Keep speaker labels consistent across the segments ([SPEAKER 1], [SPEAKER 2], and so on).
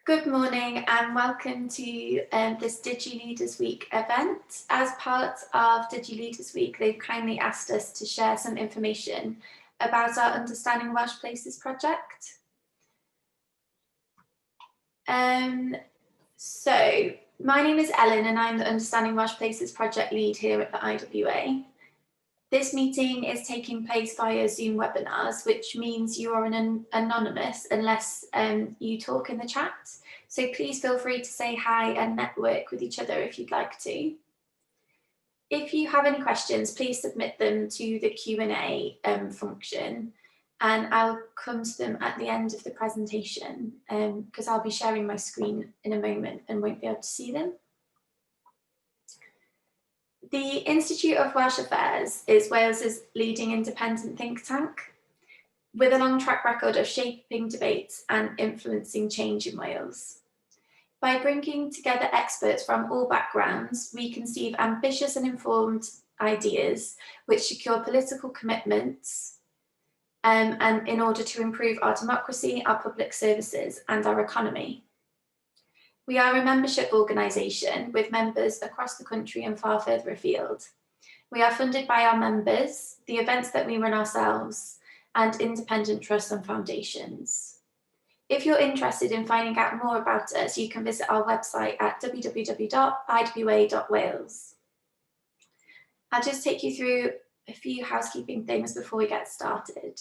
[SPEAKER 1] Good morning and welcome to this Digi Leaders Week event. As part of Digi Leaders Week, they've kindly asked us to share some information about our Understanding Welsh Places project. So my name is Ellen and I'm the Understanding Welsh Places project lead here at the IWA. This meeting is taking place via Zoom webinars, which means you are anonymous unless you talk in the chat. So please feel free to say hi and network with each other if you'd like to. If you have any questions, please submit them to the Q&A function, and I'll come to them at the end of the presentation because I'll be sharing my screen in a moment and won't be able to see them. The Institute of Welsh Affairs is Wales's leading independent think tank, with a long track record of shaping debates and influencing change in Wales. By bringing together experts from all backgrounds, we conceive ambitious and informed ideas which secure political commitments and in order to improve our democracy, our public services and our economy. We are a membership organisation with members across the country and far further afield. We are funded by our members, the events that we run ourselves, and independent trusts and foundations. If you're interested in finding out more about us, you can visit our website at www.idwa.wales. I'll just take you through a few housekeeping things before we get started.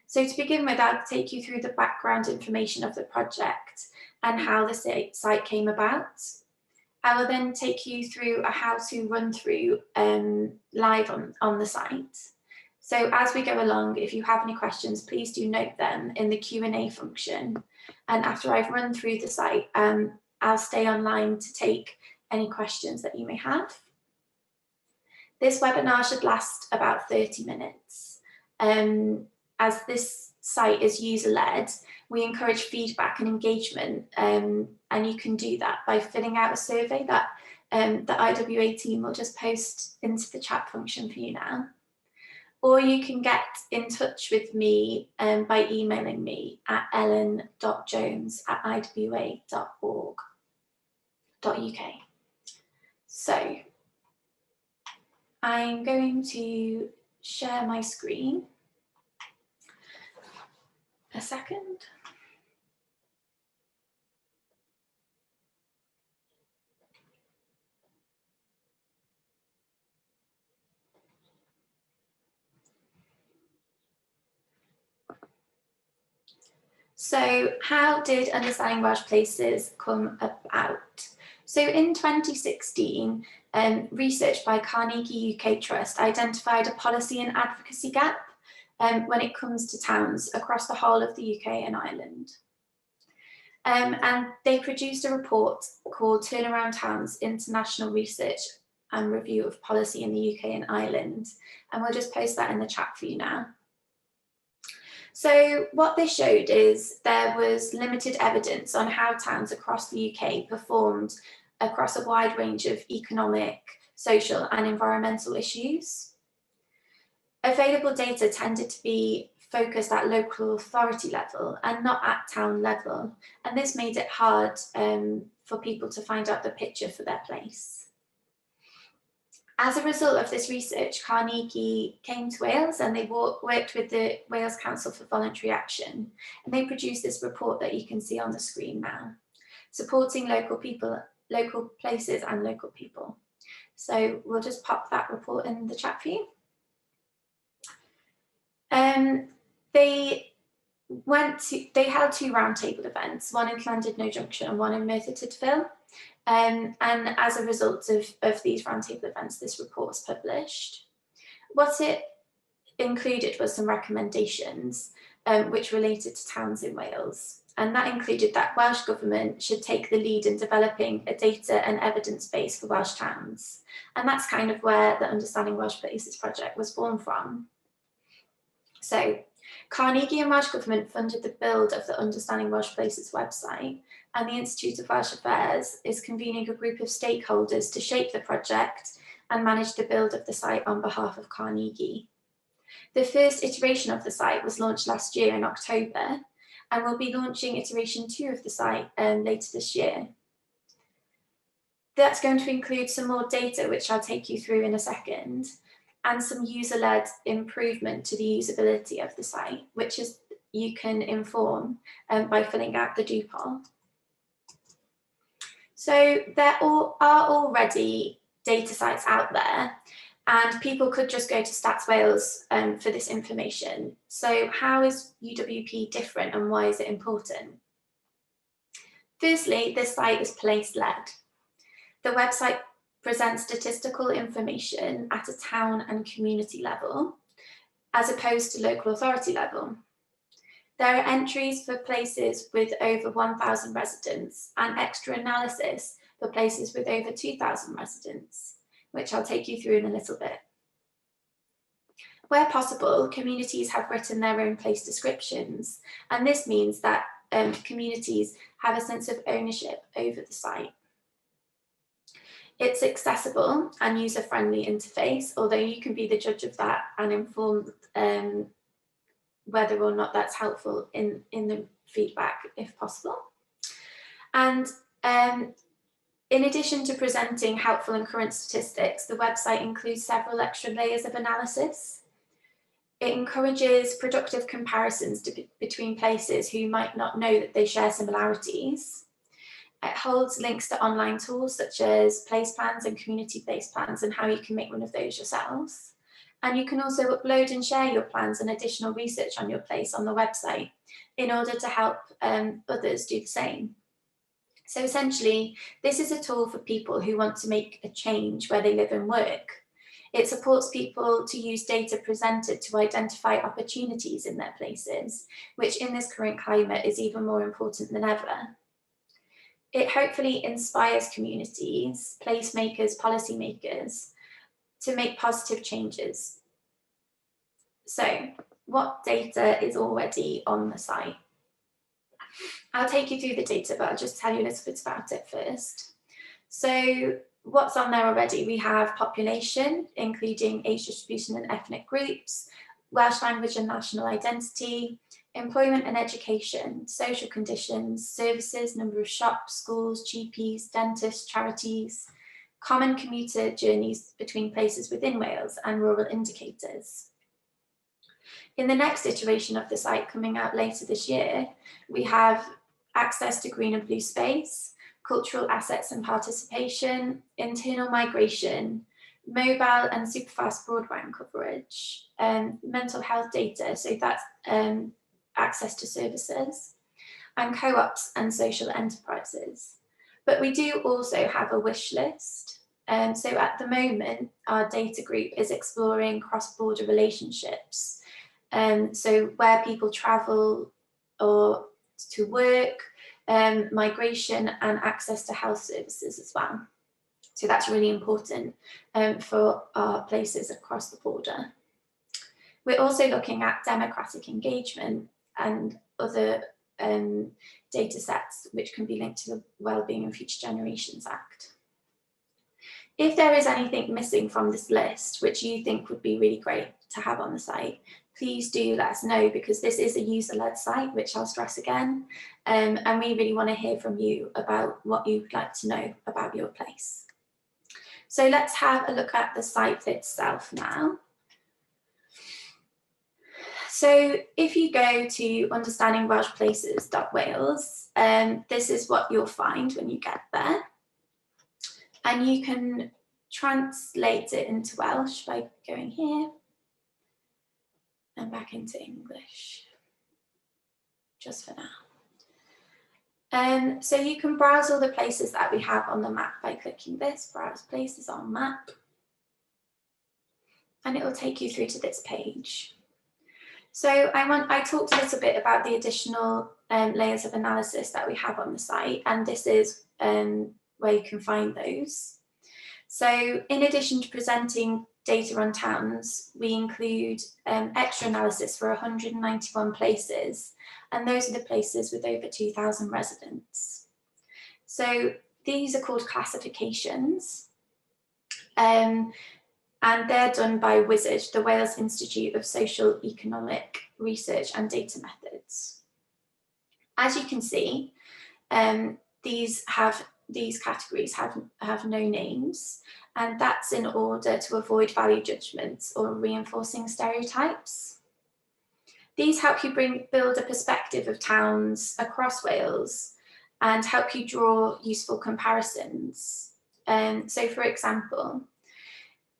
[SPEAKER 1] So to begin with, I'll take you through the background information of the project and how the site came about. I will then take you through a how-to run through live on the site. So as we go along, if you have any questions, please do note them in the Q&A function. And after I've run through the site, I'll stay online to take any questions that you may have. This webinar should last about 30 minutes. As this site is user-led, we encourage feedback and engagement, and you can do that by filling out a survey that the IWA team will just post into the chat function for you now. Or you can get in touch with me by emailing me at ellen.jones@iwa.org.uk. So I'm going to share my screen. A second. So how did Understanding Welsh Places come about? So in 2016, research by Carnegie UK Trust identified a policy and advocacy gap when it comes to towns across the whole of the UK and Ireland. And they produced a report called Turnaround Towns, International Research and Review of Policy in the UK and Ireland. And we'll just post that in the chat for you now. So what this showed is there was limited evidence on how towns across the UK performed across a wide range of economic, social and environmental issues. Available data tended to be focused at local authority level and not at town level, and this made it hard for people to find out the picture for their place. As a result of this research, Carnegie came to Wales and they worked with the Wales Council for Voluntary Action, and they produced this report that you can see on the screen now, supporting local people, local places and local people. So we'll just pop that report in the chat for you. They held two roundtable events, one in Llandudno Junction and one in Merthyr Tydfil. And as a result of these roundtable events, this report was published. What it included was some recommendations which related to towns in Wales. And that included that Welsh Government should take the lead in developing a data and evidence base for Welsh towns. And that's kind of where the Understanding Welsh Places project was born from. So Carnegie and Welsh Government funded the build of the Understanding Welsh Places website, and the Institute of Welsh Affairs is convening a group of stakeholders to shape the project and manage the build of the site on behalf of Carnegie. The first iteration of the site was launched last year in October, and we'll be launching iteration 2 of the site later this year. That's going to include some more data, which I'll take you through in a second, and some user-led improvement to the usability of the site, which is you can inform by filling out the do poll. So there are already data sites out there, and people could just go to Stats Wales for this information. So how is UWP different and why is it important? Firstly, this site is place-led. The website presents statistical information at a town and community level, as opposed to local authority level. There are entries for places with over 1,000 residents and extra analysis for places with over 2,000 residents, which I'll take you through in a little bit. Where possible, communities have written their own place descriptions, and this means that communities have a sense of ownership over the site. It's accessible and user-friendly interface, although you can be the judge of that and inform whether or not that's helpful in the feedback, if possible. And in addition to presenting helpful and current statistics, the website includes several extra layers of analysis. It encourages productive comparisons between places who might not know that they share similarities. It holds links to online tools such as place plans and community-based plans and how you can make one of those yourselves. And you can also upload and share your plans and additional research on your place on the website in order to help others do the same. So essentially, this is a tool for people who want to make a change where they live and work. It supports people to use data presented to identify opportunities in their places, which in this current climate is even more important than ever. It hopefully inspires communities, placemakers, policymakers to make positive changes. So, what data is already on the site? I'll take you through the data, but I'll just tell you a little bit about it first. So, what's on there already? We have population, including age distribution and ethnic groups, Welsh language and national identity, employment and education, social conditions, services, number of shops, schools, GPs, dentists, charities, common commuter journeys between places within Wales, and rural indicators. In the next iteration of the site coming out later this year, we have access to green and blue space, cultural assets and participation, internal migration, mobile and superfast broadband coverage, mental health data, so that's access to services, and co-ops and social enterprises. But we do also have a wish list. So at the moment, our data group is exploring cross-border relationships. So where people travel or to work, migration and access to health services as well. So that's really important for our places across the border. We're also looking at democratic engagement and other data sets which can be linked to the Wellbeing and Future Generations Act. If there is anything missing from this list which you think would be really great to have on the site, please do let us know, because this is a user-led site, which I'll stress again, and we really want to hear from you about what you'd like to know about your place. So let's have a look at the site itself now. So if you go to understandingwelshplaces.wales, this is what you'll find when you get there. And you can translate it into Welsh by going here and back into English, just for now. So you can browse all the places that we have on the map by clicking this, Browse Places on Map, and it will take you through to this page. So I talked a little bit about the additional layers of analysis that we have on the site, and this is where you can find those. So in addition to presenting data on towns, we include extra analysis for 191 places, and those are the places with over 2,000 residents. So these are called classifications, and they're done by WISAGE, the Wales Institute of Social Economic Research and Data Methods. As you can see, these categories have no names, and that's in order to avoid value judgments or reinforcing stereotypes. These help you build a perspective of towns across Wales and help you draw useful comparisons. So for example,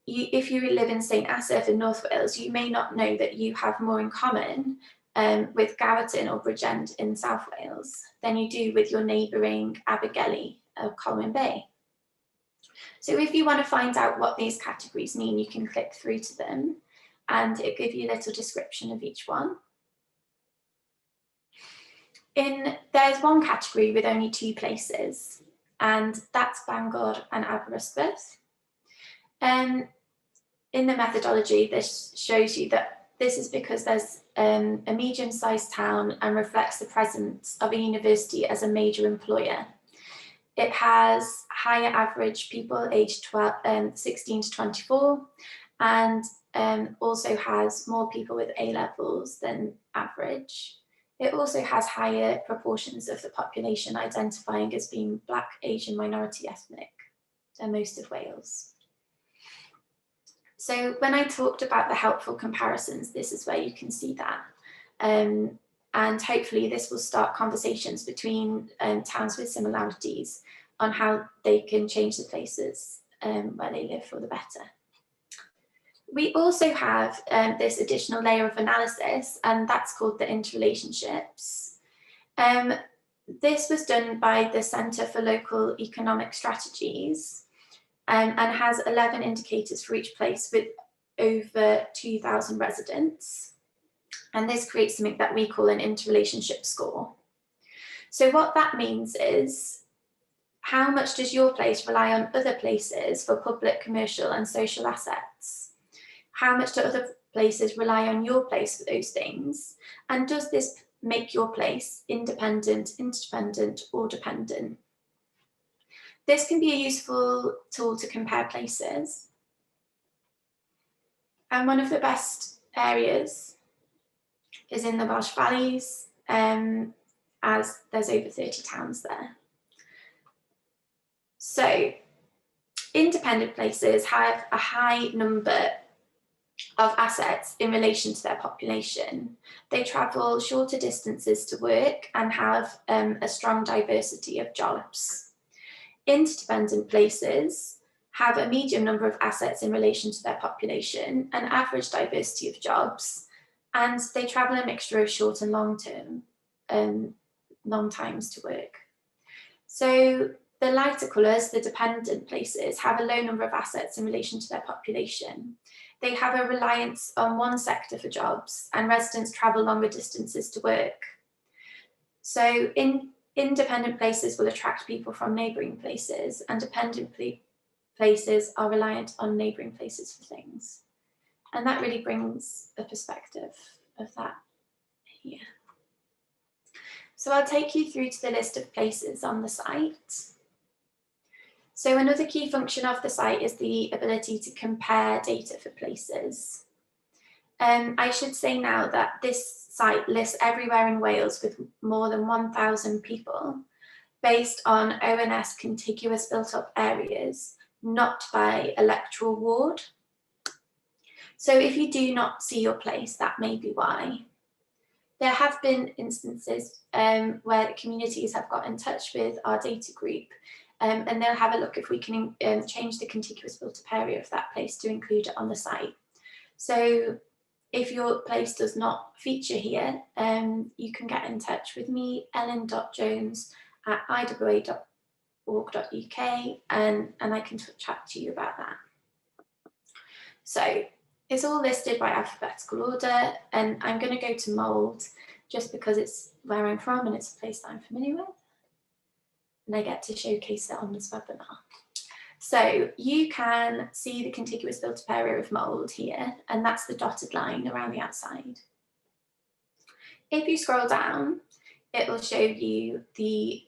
[SPEAKER 1] if you live in St Asaph in North Wales, you may not know that you have more in common with Gowerton or Bridgend in South Wales than you do with your neighbouring Abergele of Colwyn Bay. So if you want to find out what these categories mean, you can click through to them and it'll give you a little description of each one. There's one category with only 2 places, and that's Bangor and Aberystwyth. In the methodology, this shows you that this is because there's a medium-sized town and reflects the presence of a university as a major employer. It has higher average people aged 16 to 24, and also has more people with A-levels than average. It also has higher proportions of the population identifying as being Black, Asian, minority ethnic than most of Wales. So when I talked about the helpful comparisons, this is where you can see that. And hopefully this will start conversations between towns with similarities on how they can change the places where they live for the better. We also have this additional layer of analysis, and that's called the interrelationships. This was done by the Centre for Local Economic Strategies and has 11 indicators for each place with over 2,000 residents. And this creates something that we call an interrelationship score. So what that means is, how much does your place rely on other places for public, commercial and social assets? How much do other places rely on your place for those things? And does this make your place independent, interdependent or dependent? This can be a useful tool to compare places. And one of the best areas is in the Welsh Valleys, as there's over 30 towns there. So independent places have a high number of assets in relation to their population. They travel shorter distances to work and have a strong diversity of jobs. Interdependent places have a medium number of assets in relation to their population, an average diversity of jobs, and they travel a mixture of short and long times to work. So the lighter colours, the dependent places, have a low number of assets in relation to their population. They have a reliance on one sector for jobs, and residents travel longer distances to work. So independent places will attract people from neighbouring places, and dependent places are reliant on neighbouring places for things. And that really brings a perspective of that here. So I'll take you through to the list of places on the site. So another key function of the site is the ability to compare data for places. I should say now that this site lists everywhere in Wales with more than 1,000 people based on ONS contiguous built up areas, not by electoral ward. So if you do not see your place, that may be why. There have been instances where the communities have got in touch with our data group, and they'll have a look if we can change the contiguous built-up area of that place to include it on the site. So if your place does not feature here, you can get in touch with me, ellen.jones at iwa.org.uk, and I can chat to you about that. So it's all listed by alphabetical order, and I'm going to go to mould just because it's where I'm from and it's a place that I'm familiar with. And I get to showcase it on this webinar. So you can see the contiguous built-up area of mould here, and that's the dotted line around the outside. If you scroll down, it will show you the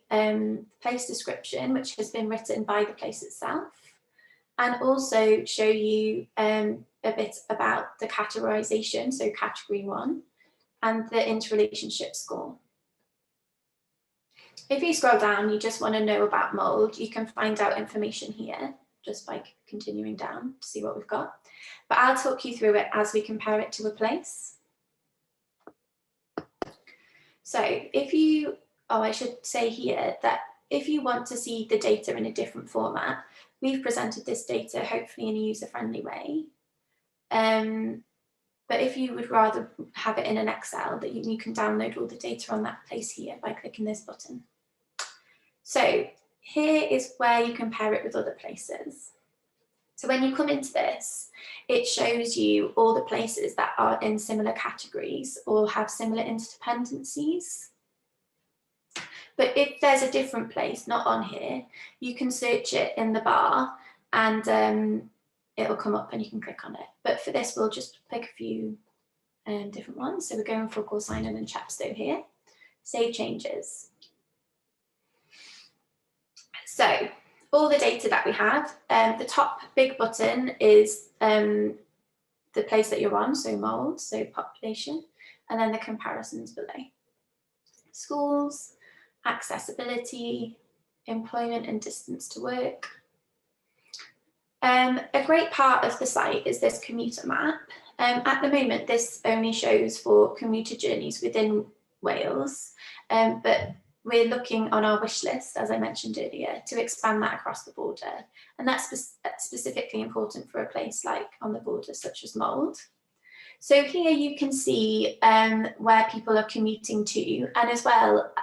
[SPEAKER 1] place description, which has been written by the place itself, and also show you a bit about the categorization, so category 1, and the interrelationship score. If you scroll down, you just want to know about mould, you can find out information here just by continuing down to see what we've got. But I'll talk you through it as we compare it to a place. So if you, I should say here that if you want to see the data in a different format, we've presented this data hopefully in a user-friendly way. But if you would rather have it in an Excel, that you can download all the data on that place here by clicking this button. So here is where you compare it with other places. So when you come into this, it shows you all the places that are in similar categories or have similar interdependencies. But if there's a different place not on here, you can search it in the bar and it'll come up and you can click on it. But for this, we'll just pick a few different ones. So we're going for Ellen and Chapter here. Save changes. So all the data that we have, the top big button is the place that you're on, so mould, so population, and then the comparisons below. Schools, accessibility, employment and distance to work. A great part of the site is this commuter map. At the moment, this only shows for commuter journeys within Wales, but we're looking on our wish list, as I mentioned earlier, to expand that across the border. And that's specifically important for a place like on the border, such as mould. So here you can see where people are commuting to, and as well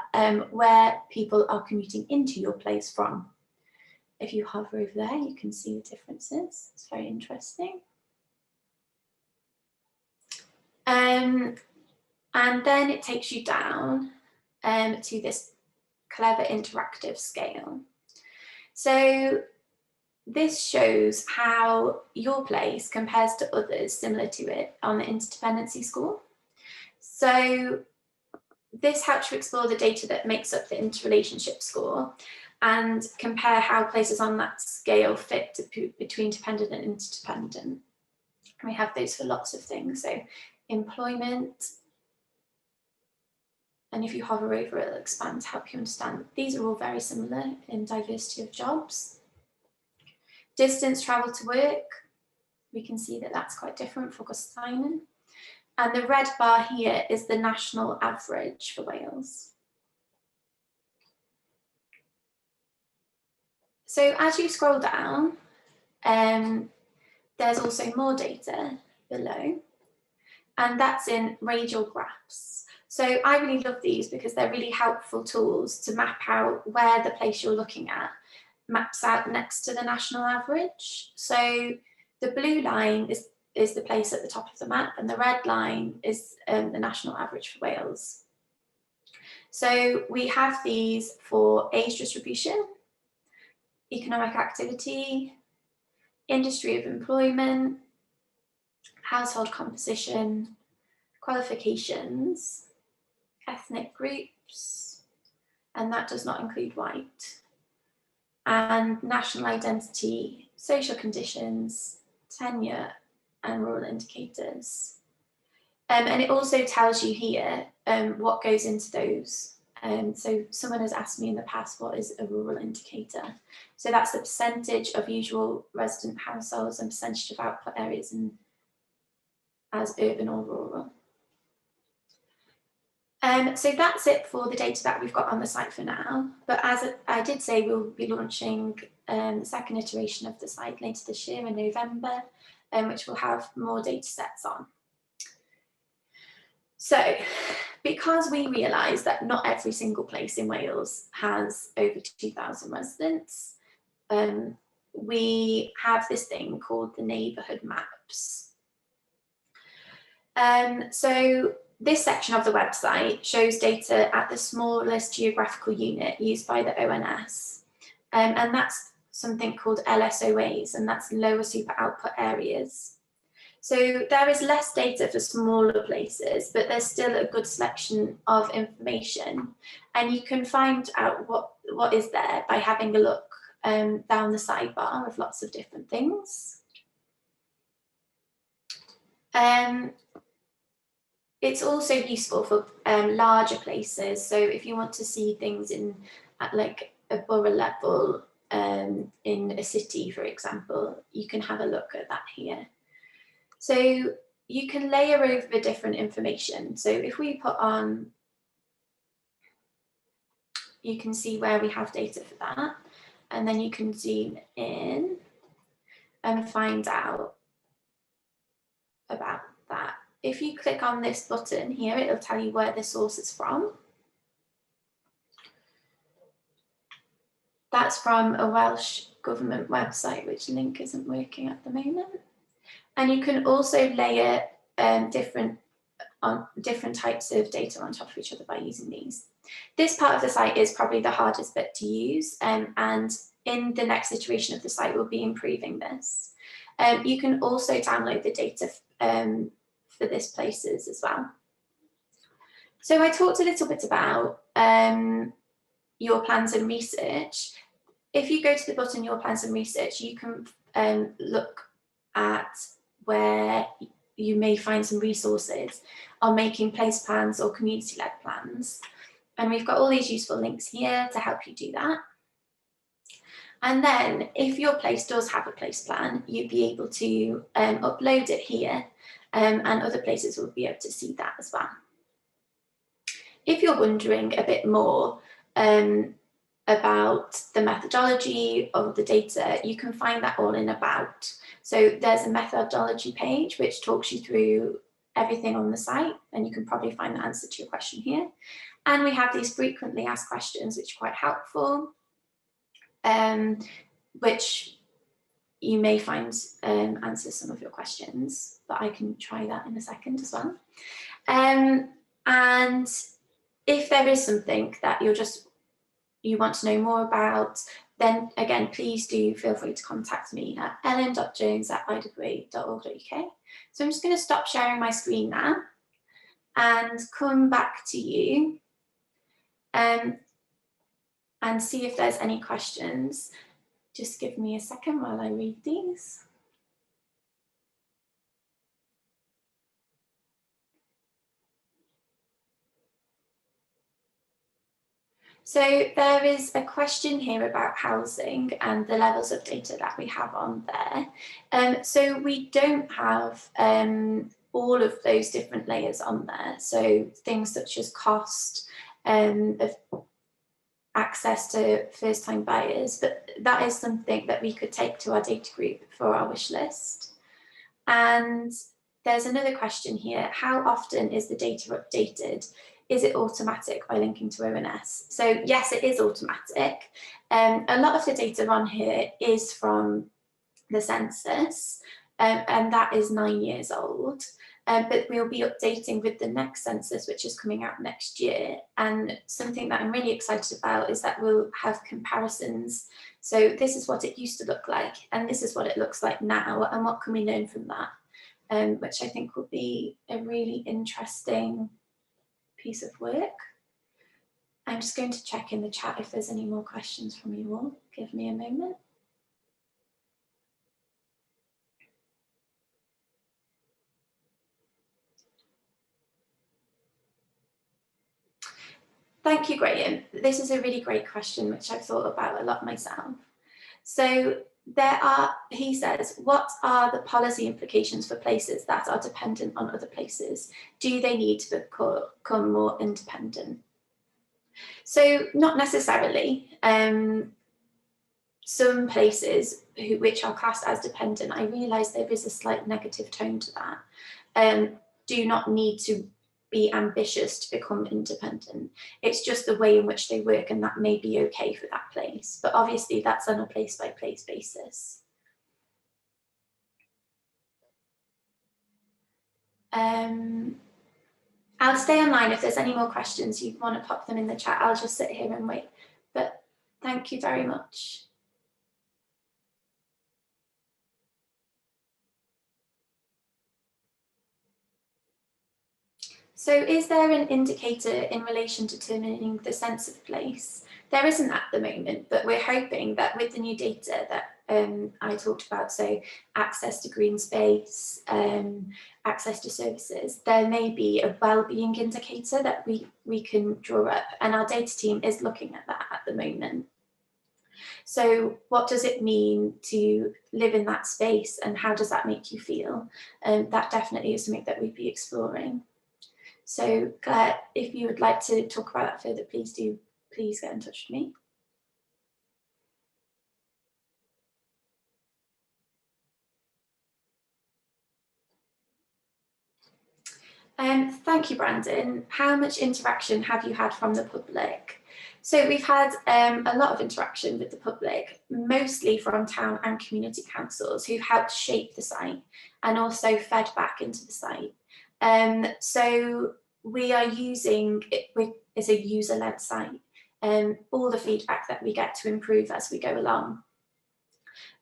[SPEAKER 1] where people are commuting into your place from. If you hover over there, you can see the differences. It's very interesting. And then it takes you down to this clever interactive scale. So this shows how your place compares to others similar to it on the interdependency score. So this helps you explore the data that makes up the interrelationship score and compare how places on that scale fit between dependent and interdependent. And we have those for lots of things. So employment, and if you hover over it, it'll expand to help you understand. These are all very similar in diversity of jobs. Distance travel to work, we can see that that's quite different for Simon. And the red bar here is the national average for Wales. So as you scroll down, there's also more data below, and that's in radial graphs. So I really love these because they're really helpful tools to map out where the place you're looking at maps out next to the national average. So the blue line is the place at the top of the map, and the red line is the national average for Wales. So we have these for age distribution, economic activity, industry of employment, household composition, qualifications, ethnic groups, and that does not include white, and national identity, social conditions, tenure, and rural indicators. And it also tells you here what goes into those. So someone has asked me in the past, what is a rural indicator? So that's the percentage of usual resident households and percentage of output areas as urban or rural. So that's it for the data that we've got on the site for now. But as I did say, we'll be launching the second iteration of the site later this year in November, which will have more data sets on. So because we realise that not every single place in Wales has over 2,000 residents, we have this thing called the neighbourhood maps. So this section of the website shows data at the smallest geographical unit used by the ONS, and that's something called LSOAs, and that's lower super output areas. So there is less data for smaller places, but there's still a good selection of information, and you can find out what is there by having a look down the sidebar with lots of different things. it's also useful for larger places. So if you want to see things at like a borough level in a city, for example, you can have a look at that here. So you can layer over different information. So if we put on, you can see where we have data for that, and then you can zoom in and find out about that. If you click on this button here, it'll tell you where the source is from. That's from a Welsh government website, which link isn't working at the moment. And you can also layer different types of data on top of each other by using these. This part of the site is probably the hardest bit to use, and in the next iteration of the site, we'll be improving this. You can also download the data for this places as well. So I talked a little bit about your plans and research. If you go to the button, your plans and research, you can look at where you may find some resources on making place plans or community-led plans. And we've got all these useful links here to help you do that. And then if your place does have a place plan, you'd be able to upload it here, and other places will be able to see that as well. If you're wondering a bit more about the methodology of the data, you can find that all in About. So there's a methodology page which talks you through everything on the site, and you can probably find the answer to your question here. And we have these frequently asked questions, which are quite helpful, which you may find answers some of your questions, but I can try that in a second as well. And if there is something that you want to know more about, then again, please do feel free to contact me at ellen.jones@iway.org.uk. So I'm just going to stop sharing my screen now and come back to you and see if there's any questions. Just give me a second while I read these. So there is a question here about housing and the levels of data that we have on there. So we don't have all of those different layers on there. So things such as cost, of access to first-time buyers, but that is something that we could take to our data group for our wish list. And there's another question here: how often is the data updated? Is it automatic by linking to ONS? So yes, it is automatic. A lot of the data on here is from the census, and that is 9 years old. But we'll be updating with the next census, which is coming out next year. And something that I'm really excited about is that we'll have comparisons. So this is what it used to look like, and this is what it looks like now, and what can we learn from that, which I think will be a really interesting piece of work. I'm just going to check in the chat if there's any more questions from you all. Give me a moment. Thank you, Graham. This is a really great question, which I've thought about a lot myself. So he says, what are the policy implications for places that are dependent on other places? Do they need to become more independent? So not necessarily. Some places which are classed as dependent, I realise there is a slight negative tone to that, do not need to be ambitious to become independent. It's just the way in which they work, and that may be okay for that place. But obviously that's on a place-by-place basis. I'll stay online. If there's any more questions, you want to pop them in the chat, I'll just sit here and wait. But thank you very much. So is there an indicator in relation to determining the sense of place? There isn't at the moment, but we're hoping that with the new data that I talked about, so access to green space, access to services, there may be a well-being indicator that we can draw up, and our data team is looking at that at the moment. So what does it mean to live in that space, and how does that make you feel? That definitely is something that we'd be exploring. So Claire, if you would like to talk about that further, please get in touch with me. Thank you, Brandon. How much interaction have you had from the public? So we've had a lot of interaction with the public, mostly from town and community councils who've helped shape the site and also fed back into the site. So we are using it, it's a user-led site, all the feedback that we get to improve as we go along.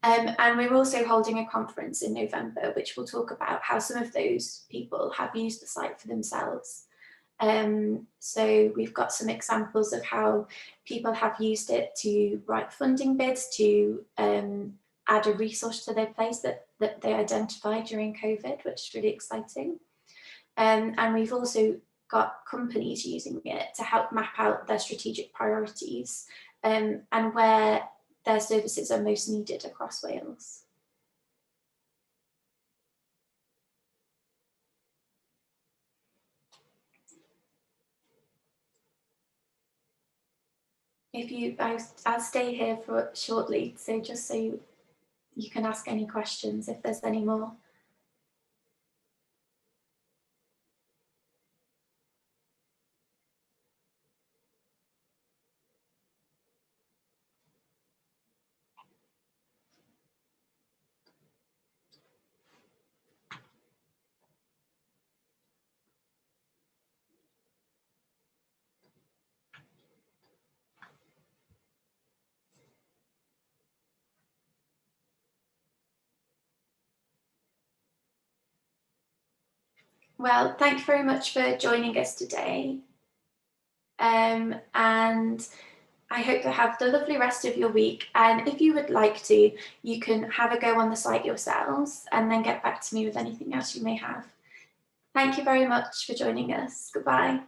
[SPEAKER 1] And we're also holding a conference in November, which will talk about how some of those people have used the site for themselves. So we've got some examples of how people have used it to write funding bids, to add a resource to their place that they identified during COVID, which is really exciting. And we've also got companies using it to help map out their strategic priorities and where their services are most needed across Wales. I'll stay here for shortly, so just so you can ask any questions if there's any more. Well, thank you very much for joining us today. And I hope you have the lovely rest of your week. And if you would like to, you can have a go on the site yourselves and then get back to me with anything else you may have. Thank you very much for joining us. Goodbye.